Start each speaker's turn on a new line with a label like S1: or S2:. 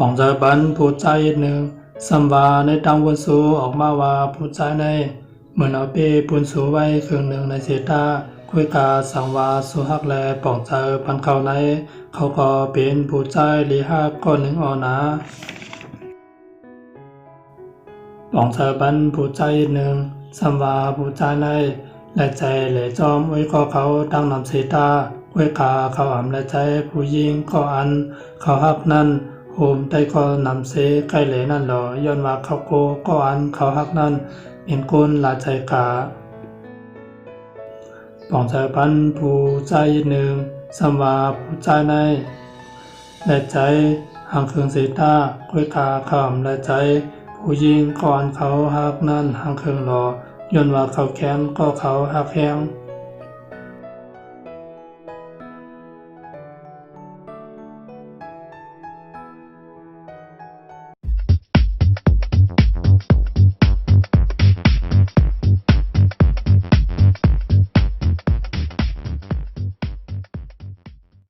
S1: ปองจะบันผู้ใจหนึ่งสัมวาในตังวนสูออกมาว่าผู้ใจในเหมือนเอาเป้ปุนสูไว้ครึ่งหนึ่งในเสตาคุยกาสังวาสุหักแลปองเจอพันเขาในเขาก็เป็นผู้ใจลีหักก้อนหนึ่งอ่อนะปองเจอบันผู้ใจหนึ่งสัมวาผู้ใจในและใจเหล่จอมไว้ก็เขาดังนำเสตาคุยกาเขาอ่ำและใจผู้ยิงก็อันเขาหักนั้นโหมได้ก็นำเสใกล้เหลนั่นหรอย้อนว่าเขาโกก็อันเขาหักนั้นเป็นกุลลาใจกาปองใจพันผู้ใจหนึ่งสัมวาผู้ใจในและใจห่างเคืองเสตาคุยกาเขาอ่ำและใจผู้ยิงก่อนเขาหักนั้นห่างเคืองหรอย้อนว่าเขาแค้นก็เขาหักแข้ง